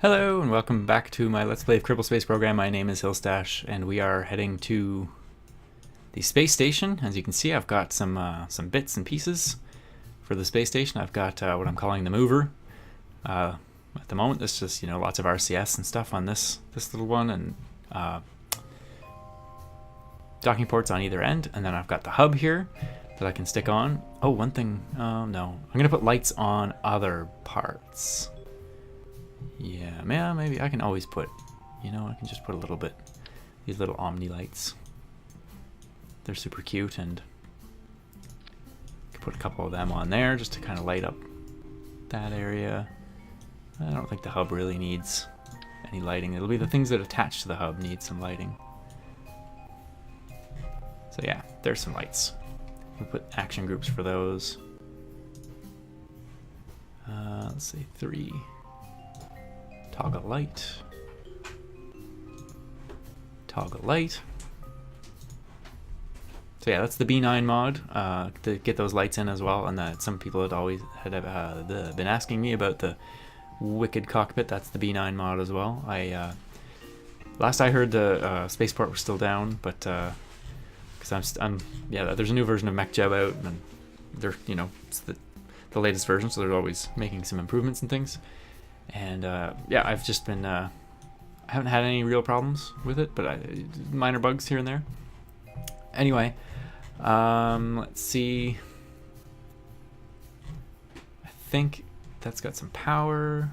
Hello and welcome back to my Let's Play of Kerbal Space program. My name is Hillstash and we are heading to the space station. As you can see, I've got some bits and pieces for the space station. I've got what I'm calling the mover. At the moment, there's just lots of RCS and stuff on this little one, and docking ports on either end. And then I've got the hub here that I can stick on. Oh, one thing. No, I'm gonna put lights on other parts. Yeah, maybe I can always put, I can just put a little bit, these little Omni lights. They're super cute, and I can put a couple of them on there just to kind of light up that area. I don't think the hub really needs any lighting. It'll be the things that attach to the hub need some lighting. So yeah, there's some lights. We'll put action groups for those. Let's say 3. Toggle light. Toggle light. So yeah, that's the B9 mod to get those lights in as well. And some people had always been asking me about the Wicked cockpit. That's the B9 mod as well. Last I heard the spaceport was still down, but because there's a new version of MechJeb out, and they're it's the latest version, so they're always making some improvements and things. And yeah, I've just been I haven't had any real problems with it, but minor bugs here and there. Anyway, let's see. I think that's got some power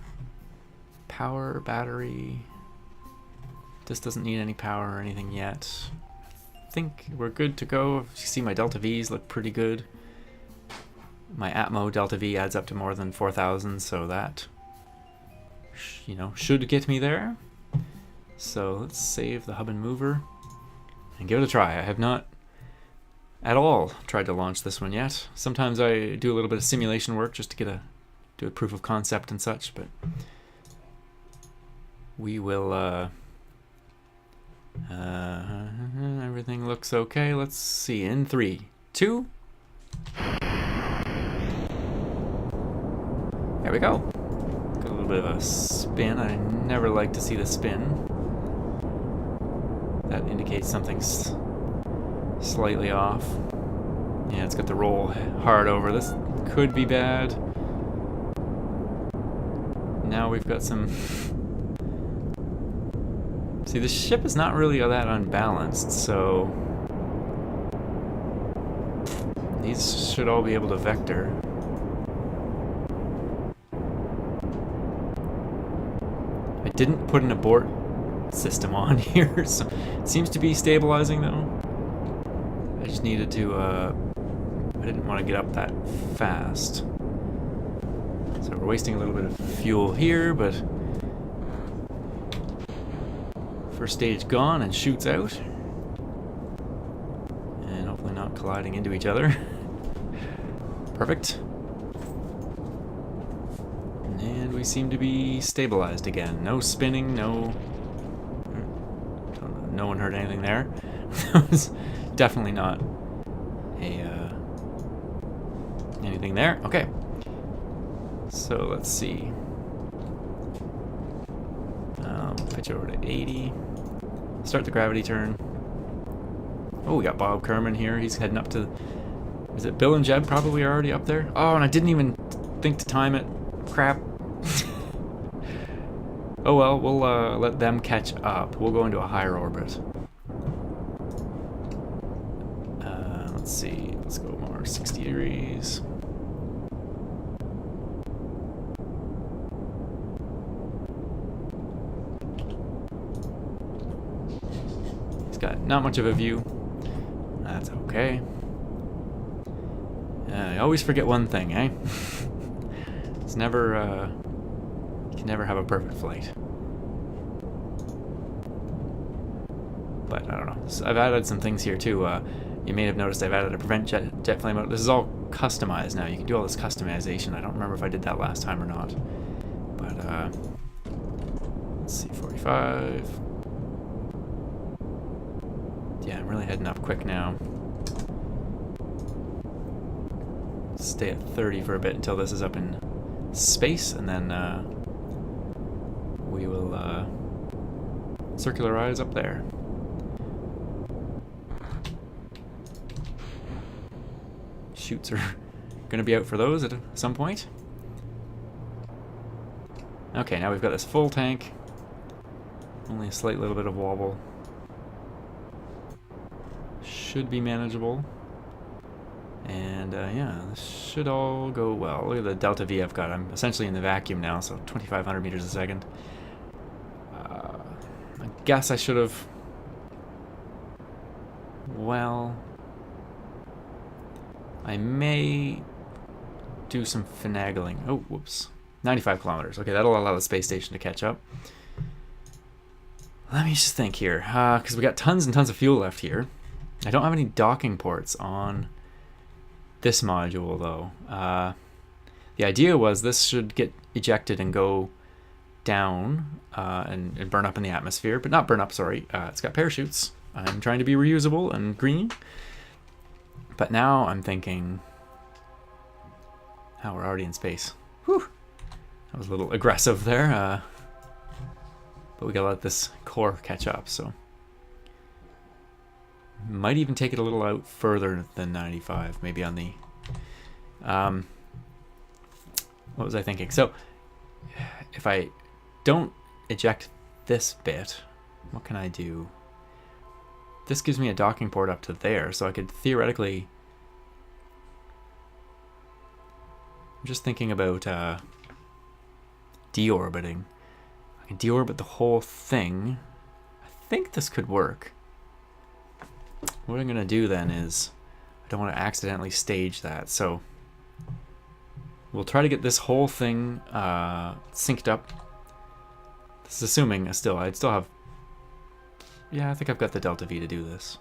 battery. This doesn't need any power or anything yet. I think we're good to go. You see my Delta V's look pretty good. My Atmo Delta V adds up to more than 4,000, so that should get me there. So let's save the hub and mover and give it a try. I have not at all tried to launch this one yet. Sometimes I do a little bit of simulation work just to do a proof of concept and such, but we will everything looks okay. Let's see, in 3, 2, there we go. Got a little bit of a spin. I never like to see the spin. That indicates something's slightly off. Yeah, it's got the roll hard over. This could be bad. Now we've got some... See, the ship is not really that unbalanced, so... These should all be able to vector. I didn't put an abort system on here, so it seems to be stabilizing though. I just needed to, I didn't want to get up that fast. So we're wasting a little bit of fuel here, but first stage gone and shoots out. And hopefully not colliding into each other. Perfect. And we seem to be stabilized again. No spinning, no one heard anything there. That was definitely not anything there. Okay. So let's see. Pitch over to 80. Start the gravity turn. Oh, we got Bob Kerman here. He's heading up to... Is it Bill and Jeb probably already up there? Oh, and I didn't even think to time it. Crap. Oh well, we'll let them catch up. We'll go into a higher orbit. Let's see. Let's go more 60 degrees. He's got not much of a view. That's okay. I always forget one thing, eh? It's never, you can never have a perfect flight. But I don't know. So I've added some things here too. You may have noticed I've added a prevent jet flame mode. This is all customized now. You can do all this customization. I don't remember if I did that last time or not. But let's see, 45. Yeah, I'm really heading up quick now. Stay at 30 for a bit until this is up in space, and then we we will circularize up there. Chutes are going to be out for those at some point. Okay, now we've got this full tank. Only a slight little bit of wobble. Should be manageable. And yeah, this should all go well. Look at the delta V I've got. I'm essentially in the vacuum now, so 2,500 meters a second. I guess I should have... Well... I may do some finagling. Oh, whoops. 95 kilometers. Okay, that'll allow the space station to catch up. Let me just think here. Because we got tons and tons of fuel left here. I don't have any docking ports on this module, though. The idea was this should get ejected and go down and burn up in the atmosphere. But not burn up, sorry. It's got parachutes. I'm trying to be reusable and green. But now I'm thinking... Oh, we're already in space. Whew! That was a little aggressive there. But we gotta let this core catch up, so... Might even take it a little out further than 95, maybe on the... what was I thinking? So, if I don't eject this bit, what can I do? This gives me a docking port up to there, so I could theoretically... I'm just thinking about deorbiting. I can deorbit the whole thing. I think this could work. What I'm going to do then is, I don't want to accidentally stage that, so we'll try to get this whole thing synced up. This is assuming I'd still have... Yeah, I think I've got the delta V to do this.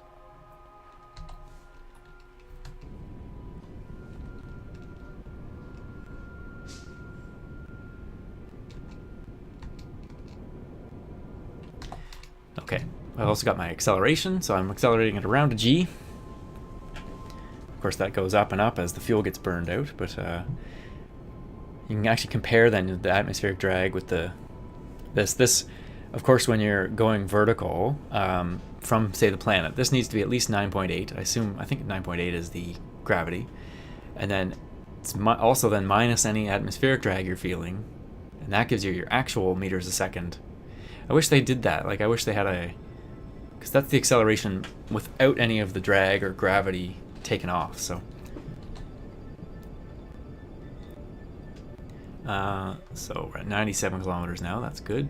Okay, I've also got my acceleration, so I'm accelerating it around a G. Of course, that goes up and up as the fuel gets burned out, but you can actually compare then the atmospheric drag with this. Of course, when you're going vertical from, say, the planet, this needs to be at least 9.8. I think 9.8 is the gravity. And then it's also then minus any atmospheric drag you're feeling. And that gives you your actual meters a second. I wish they did that. Like, I wish they had a... Because that's the acceleration without any of the drag or gravity taken off, so... So we're at 97 kilometers now. That's good.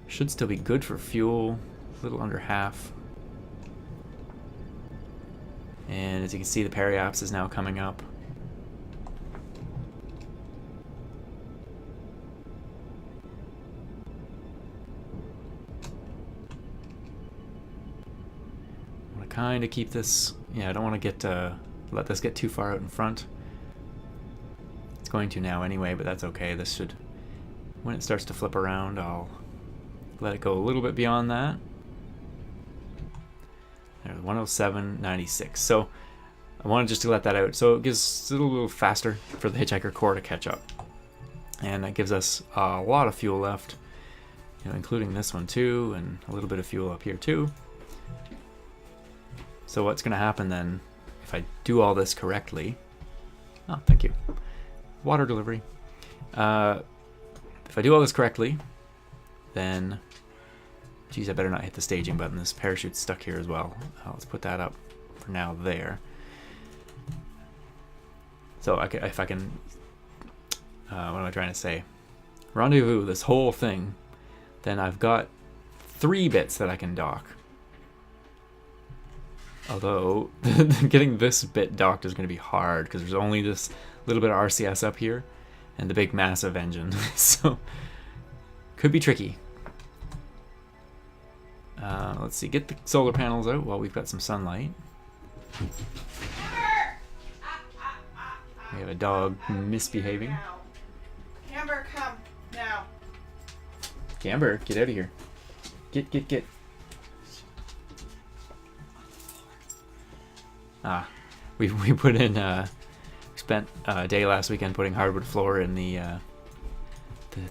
Should still be good for fuel, a little under half. And as you can see, the periaps is now coming up. I want to kind of keep this, yeah, I don't want to get let this get too far out in front. It's going to now anyway, but that's okay. This should, when it starts to flip around, I'll let it go a little bit beyond that. There's 107.96. So I wanted just to let that out. So it gives it a little faster for the hitchhiker core to catch up. And that gives us a lot of fuel left, you know, including this one too, and a little bit of fuel up here too. So what's going to happen then if I do all this correctly? Oh, thank you. Water delivery. If I do all this correctly, then... Geez, I better not hit the staging button. This parachute's stuck here as well. Let's put that up for now there. So if I can... what am I trying to say? Rendezvous this whole thing. Then I've got 3 bits that I can dock. Although, getting this bit docked is going to be hard because there's only this little bit of RCS up here and the big massive engine. So, could be tricky. Let's see, get the solar panels out while we've got some sunlight. We have a dog misbehaving. Camber, come now. Camber, get out of here. Get. We put in, spent a day last weekend putting hardwood floor in the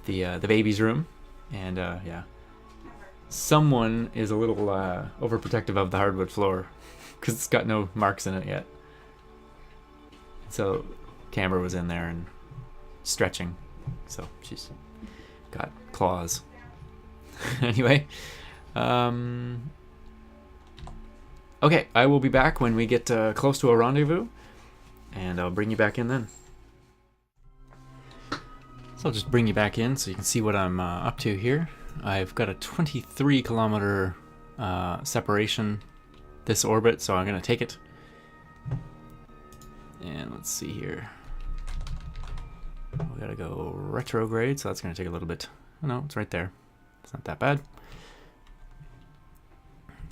baby's room. And yeah, someone is a little overprotective of the hardwood floor because it's got no marks in it yet. So Camber was in there and stretching, so she's got claws. Anyway, okay, I will be back when we get close to a rendezvous, and I'll bring you back in then. So I'll just bring you back in so you can see what I'm up to here. I've got a 23 kilometer separation this orbit, so I'm going to take it. And let's see here. We got to go retrograde, so that's going to take a little bit. Oh, no, it's right there. It's not that bad.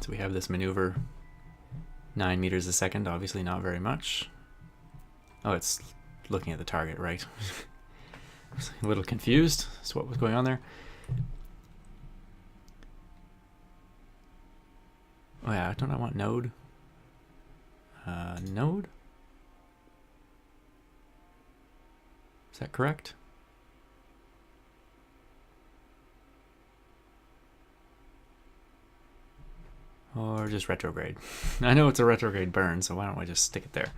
So we have this maneuver 9 meters a second, obviously not very much. Oh, it's looking at the target, right? I was a little confused as to what was going on there. Oh yeah, don't I want node? Node? Is that correct? Or just retrograde? I know it's a retrograde burn, so why don't I just stick it there?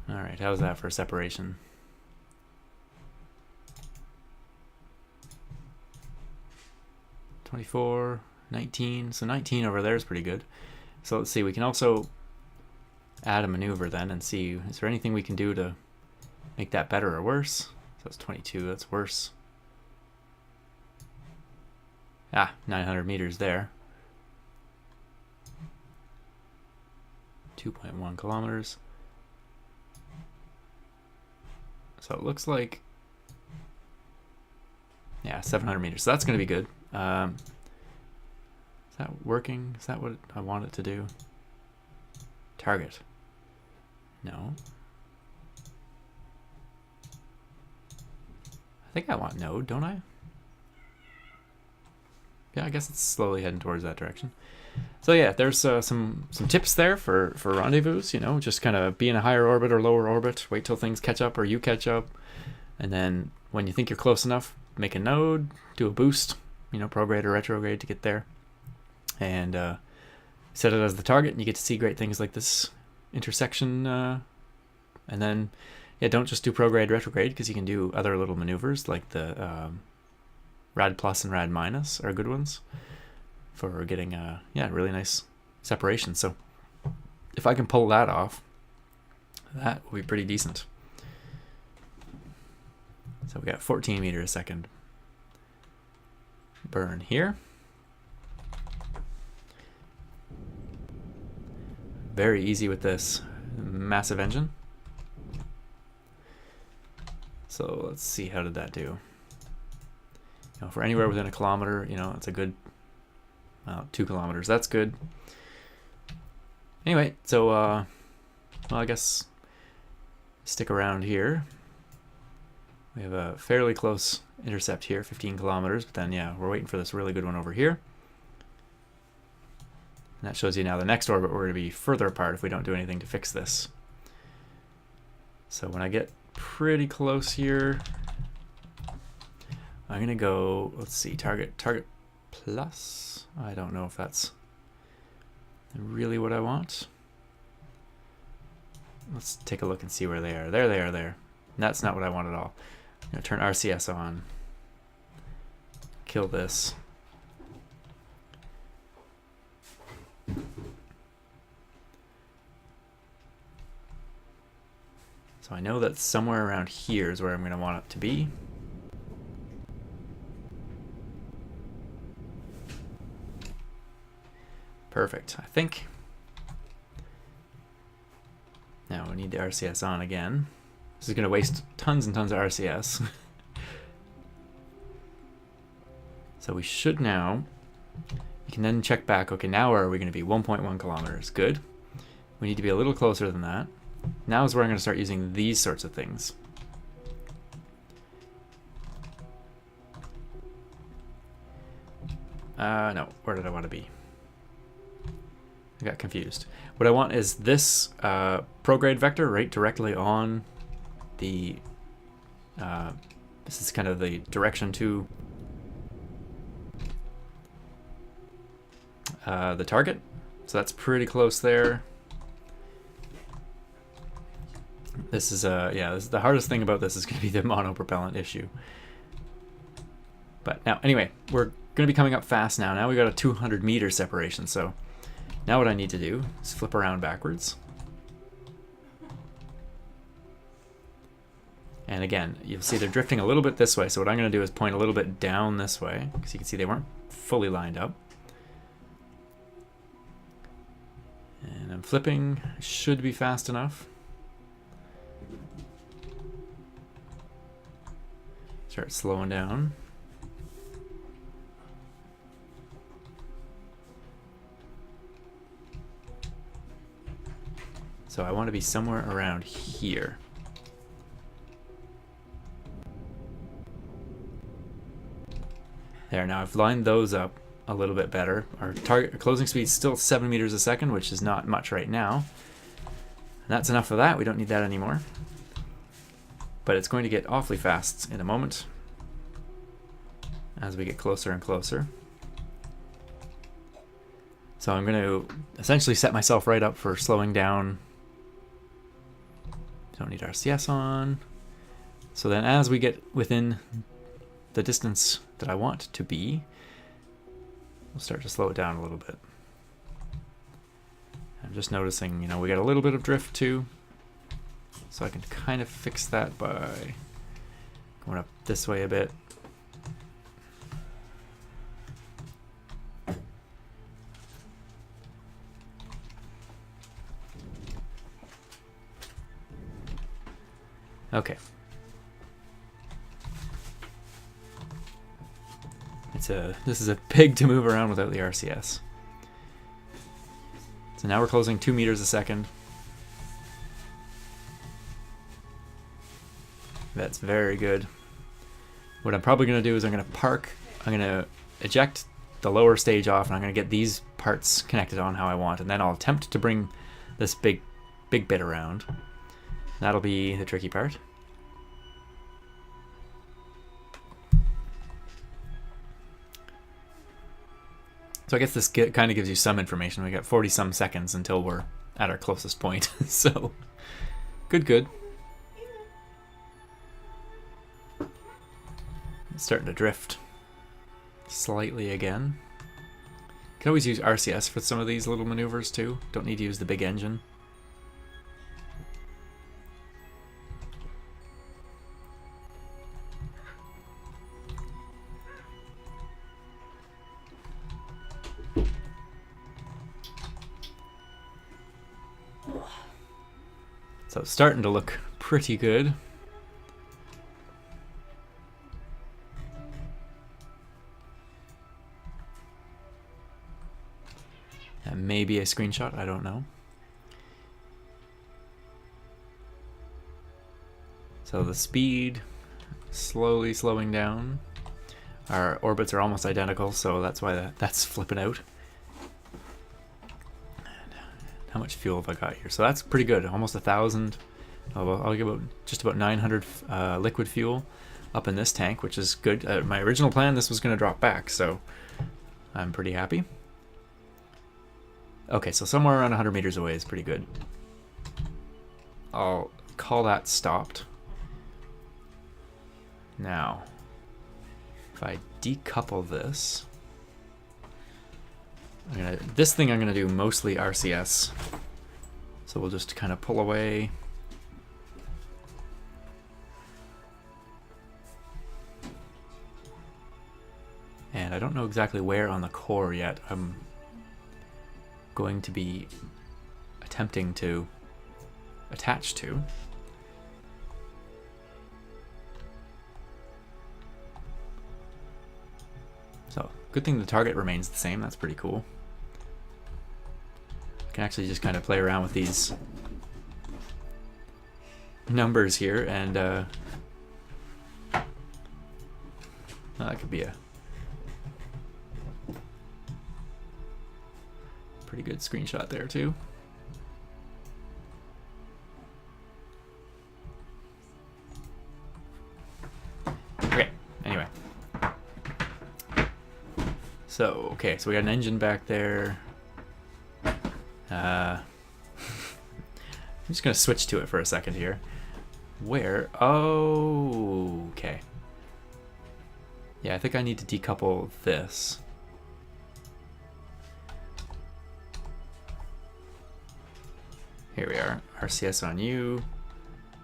Alright, how's that for separation? $24, 19, so 19 over there is pretty good. So let's see, we can also add a maneuver then and see, is there anything we can do to make that better or worse? So that's 22, that's worse. 900 meters there. 2.1 kilometers. So it looks like, yeah, 700 meters. So that's going to be good. Is that working? Is that what I want it to do? Target. No. I think I want node, don't I? Yeah, I guess it's slowly heading towards that direction. So yeah, there's some tips there for rendezvous. You know, just kind of be in a higher orbit or lower orbit. Wait till things catch up or you catch up, and then when you think you're close enough, make a node, do a boost. You know, prograde or retrograde to get there, and set it as the target, and you get to see great things like this intersection. And then, yeah, don't just do prograde retrograde because you can do other little maneuvers like the rad plus and rad minus are good ones for getting yeah, really nice separation. So if I can pull that off, that will be pretty decent. So we got 14 meters a second burn here. Very easy with this massive engine. So let's see, how did that do? You know, for anywhere within a kilometer, you know, it's a good 2 kilometers. That's good. Anyway, so well, I guess stick around here. We have a fairly close intercept here, 15 kilometers, but then yeah, we're waiting for this really good one over here. And that shows you now the next orbit we're going to be further apart if we don't do anything to fix this. So when I get pretty close here, I'm going to go, let's see, target plus. I don't know if that's really what I want. Let's take a look and see where they are. There they are there. And that's not what I want at all. I'm going to turn RCS on. Kill this. So I know that somewhere around here is where I'm going to want it to be. Perfect, I think. Now we need the RCS on again. This is going to waste tons and tons of RCS. So we should now, you can then check back, okay, now where are we going to be? 1.1 kilometers, good. We need to be a little closer than that. Now is where I'm going to start using these sorts of things. No, where did I want to be? I got confused. What I want is this prograde vector right directly on the, this is kind of the direction to the target. So that's pretty close there. This is this is the hardest thing about this is going to be the monopropellant issue. But now, anyway, we're going to be coming up fast now. Now we got a 200-meter separation. So now what I need to do is flip around backwards. And again, you'll see they're drifting a little bit this way. So what I'm going to do is point a little bit down this way, because you can see they weren't fully lined up. And I'm flipping. Should be fast enough. Start slowing down. So I want to be somewhere around here. There, now I've lined those up a little bit better. Our target closing speed is still 7 meters a second, which is not much right now. And that's enough of that. We don't need that anymore. But it's going to get awfully fast in a moment as we get closer and closer. So I'm going to essentially set myself right up for slowing down. Don't need RCS on. So then as we get within the distance that I want to be, we'll start to slow it down a little bit. I'm just noticing, you know, we got a little bit of drift too. So I can kind of fix that by going up this way a bit. Okay. This is a pig to move around without the RCS. So now we're closing 2 meters a second. That's very good. What I'm probably going to do is I'm going to park. I'm going to eject the lower stage off, and I'm going to get these parts connected on how I want, and then I'll attempt to bring this big bit around. That'll be the tricky part. So I guess this kind of gives you some information. We got 40-some seconds until we're at our closest point. So, good. It's starting to drift slightly again. You can always use RCS for some of these little maneuvers too. Don't need to use the big engine. So it's starting to look pretty good. That may be a screenshot, I don't know. So the speed slowly slowing down. Our orbits are almost identical, so that's why that's flipping out. How much fuel have I got here? So that's pretty good. Almost 1,000. I'll give just about 900 liquid fuel up in this tank, which is good. My original plan, this was going to drop back, so I'm pretty happy. Okay, so somewhere around 100 meters away is pretty good. I'll call that stopped. Now, if I decouple this, this thing I'm gonna do mostly RCS. So we'll just kind of pull away. And I don't know exactly where on the core yet I'm going to be attempting to attach to. So, good thing the target remains the same. That's pretty cool. I can actually just kind of play around with these numbers here, and well, that could be a pretty good screenshot there too. Okay, anyway. So, okay, so we got an engine back there. I'm just gonna switch to it for a second here. Where? Oh, okay. Yeah, I think I need to decouple this. Here we are. RCS on you.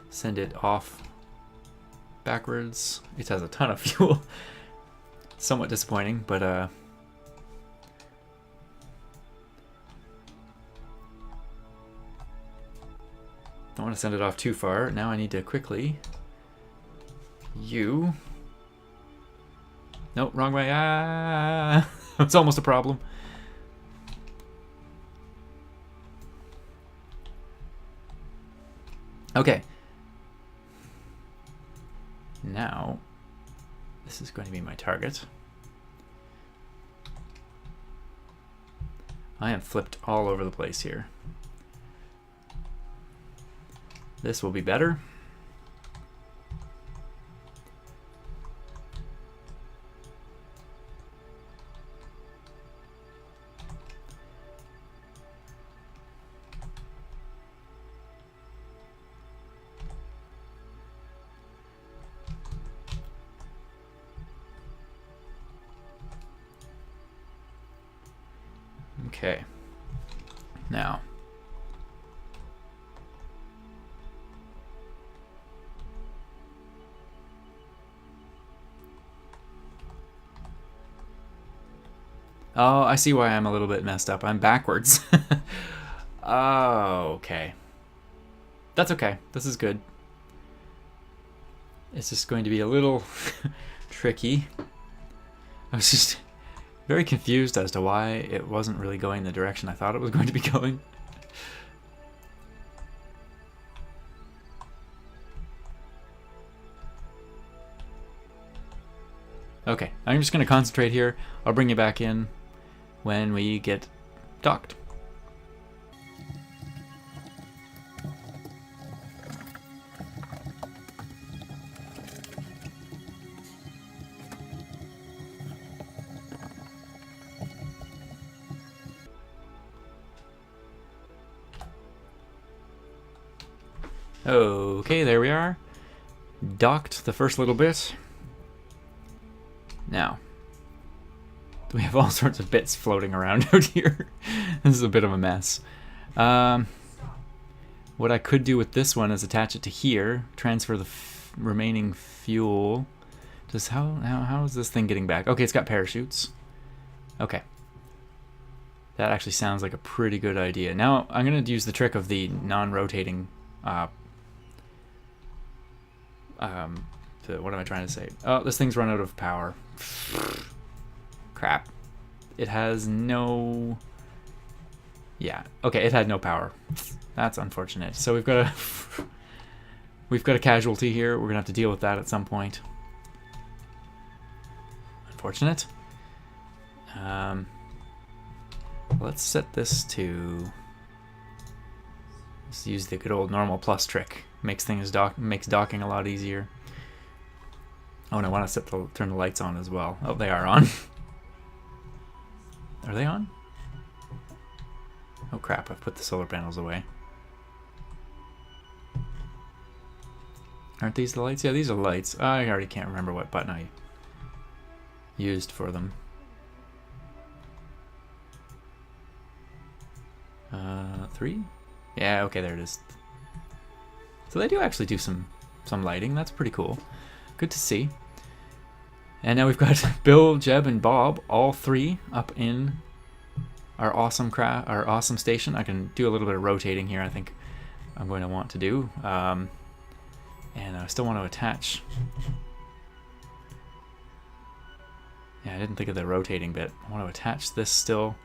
Send it off backwards. It has a ton of fuel. Somewhat disappointing, but don't want to send it off too far. Now I need to quickly. You. Nope, wrong way. Ah, it's almost a problem. Okay. Now, this is going to be my target. I am flipped all over the place here. This will be better. Okay. Now, oh, I see why I'm a little bit messed up. I'm backwards. Oh, okay. That's okay. This is good. It's just going to be a little tricky. I was just very confused as to why it wasn't really going the direction I thought it was going to be going. Okay, I'm just going to concentrate here. I'll bring you back in when we get docked. Okay, there we are. Docked the first little bit. Now, we have all sorts of bits floating around out here. This is a bit of a mess. What I could do with this one is attach it to here, transfer the remaining fuel. Just how is this thing getting back? Okay, it's got parachutes. Okay. That actually sounds like a pretty good idea. Now, I'm going to use the trick of the non-rotating what am I trying to say? Oh, this thing's run out of power. Crap. It has no... Yeah. Okay, it had no power. That's unfortunate. So we've got a casualty here. We're gonna have to deal with that at some point. Unfortunate. Let's set this to... Let's use the good old normal plus trick. Makes docking a lot easier. Oh, and I want to turn the lights on as well. Oh, they are on. Are they on? Oh crap, I've put the solar panels away. Aren't these the lights? Yeah, these are lights. I already can't remember what button I used for them. 3? Yeah, okay, there it is. So they do actually do some lighting. That's pretty cool. Good to see. And now we've got Bill, Jeb, and Bob, all three up in our awesome station. I can do a little bit of rotating here, I think I'm going to want to do. And I still want to attach... Yeah, I didn't think of the rotating bit. I want to attach this still.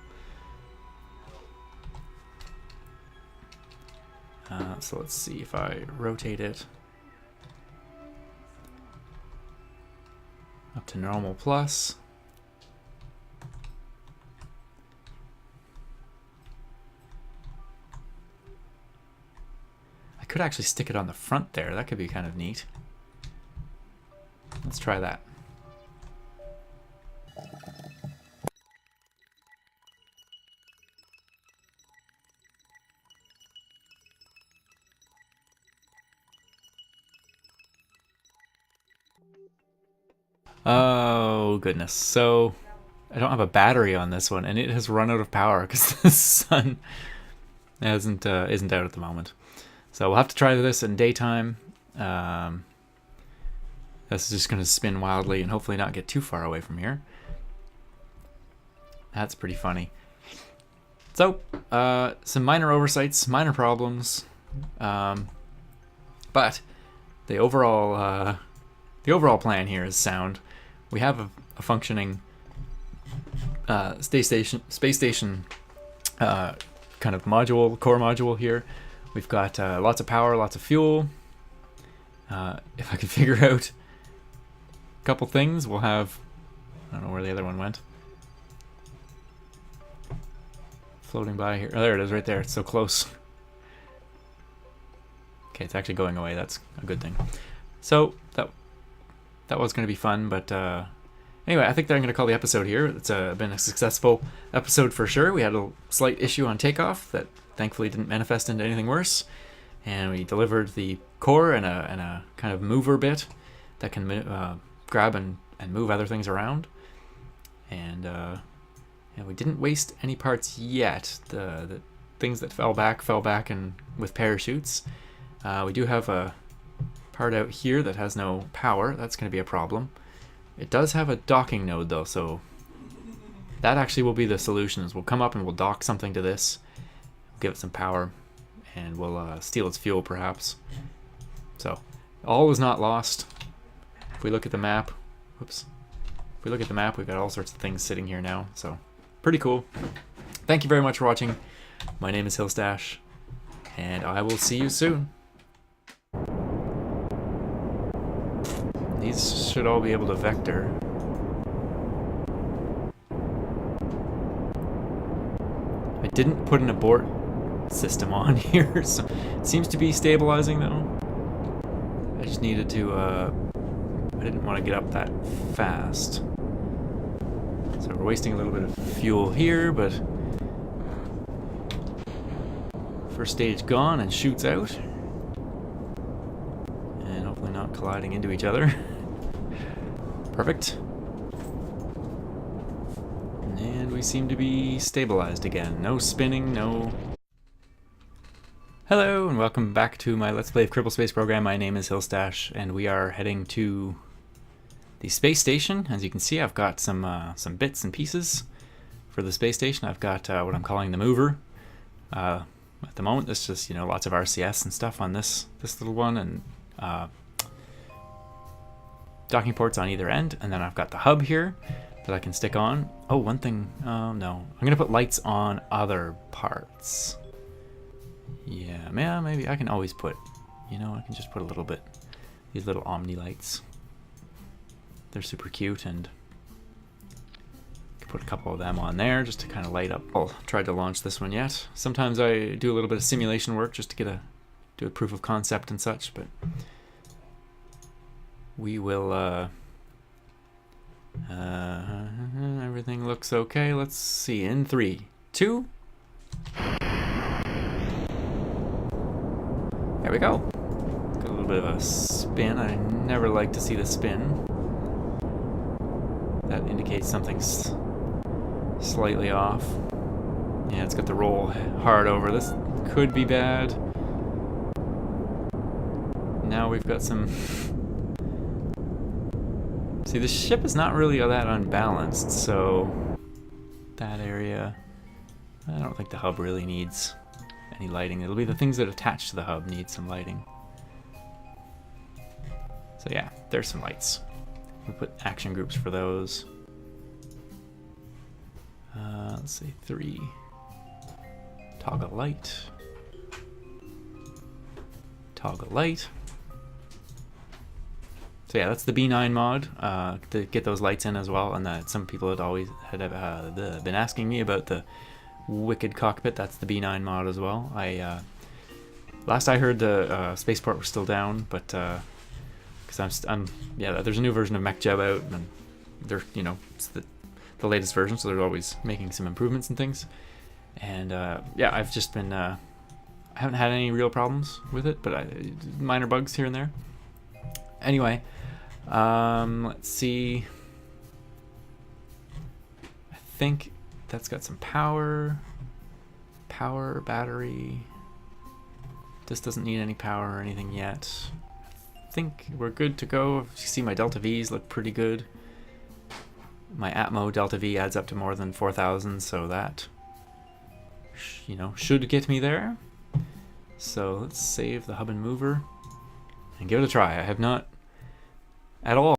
So let's see if I rotate it up to normal plus. could actually stick it on the front there. That could be kind of neat. Let's try that. Oh goodness. So I don't have a battery on this one, and it has run out of power because the sun isn't out at the moment. So we'll have to try this in daytime. This is just going to spin wildly and hopefully not get too far away from here. That's pretty funny. So some minor oversights, minor problems, but the overall plan here is sound. We have a functioning space station kind of module, core module here. We've got lots of power, lots of fuel. If I can figure out a couple things, we'll have, I don't know where the other one went. Floating by here. Oh, there it is right there. It's so close. Okay, it's actually going away. That's a good thing. So that was going to be fun, but anyway, I think that I'm going to call the episode here. It's been a successful episode for sure. We had a slight issue on takeoff that thankfully didn't manifest into anything worse, and we delivered the core and a kind of mover bit that can grab and move other things around. And we didn't waste any parts yet. The things that fell back and with parachutes. We do have a part out here that has no power. That's going to be a problem. It does have a docking node though, so that actually will be the solution. Is we'll come up and we'll dock something to this, give it some power, and we'll steal its fuel perhaps. So all is not lost. If we look at the map, whoops. If we look at the map, we've got all sorts of things sitting here now. So pretty cool. Thank you very much for watching. My name is Hillstash, and I will see you soon. These should all be able to vector. I didn't put an abort system on here, so it seems to be stabilizing though. I just needed to, I didn't want to get up that fast. So we're wasting a little bit of fuel here, but first stage gone and shoots out. And hopefully not colliding into each other. Perfect. And we seem to be stabilized again. No spinning, no... Hello, and welcome back to my Let's Play of Kerbal Space Program. My name is Hillstash, and we are heading to the space station. As you can see, I've got some bits and pieces for the space station. I've got what I'm calling the mover. At the moment, there's just, lots of RCS and stuff on this little one, and docking ports on either end, and then I've got the hub here that I can stick on. Oh, one thing, no. I'm gonna put lights on other parts. Yeah, maybe I can always put, I can just put a little bit, these little Omni lights. They're super cute, and I can put a couple of them on there just to kind of light up. Oh, tried to launch this one yet. Sometimes I do a little bit of simulation work just to do a proof of concept and such, but we will, everything looks okay. Let's see, in 3, 2. There we go. Got a little bit of a spin. I never like to see the spin. That indicates something's slightly off. Yeah, it's got the roll hard over. This could be bad. Now we've got some... See, the ship is not really that unbalanced, so that area, I don't think the hub really needs any lighting. It'll be the things that attach to the hub need some lighting. So yeah, there's some lights. We'll put action groups for those. Let's see, 3. Toggle light. Toggle light. So yeah, that's the B9 mod to get those lights in as well, and that some people had been asking me about the wicked cockpit. That's the B9 mod as well. I Last I heard, the spaceport was still down, but because yeah, there's a new version of MechJeb out, and they're it's the latest version, so they're always making some improvements and things. And yeah, I've just been I haven't had any real problems with it, but minor bugs here and there. Anyway, let's see. I think that's got some power. Battery. This doesn't need any power or anything yet. I think we're good to go. You see my delta V's look pretty good. My Atmo delta V adds up to more than 4,000, so that should get me there. So let's save the hub and mover and give it a try. I have not at all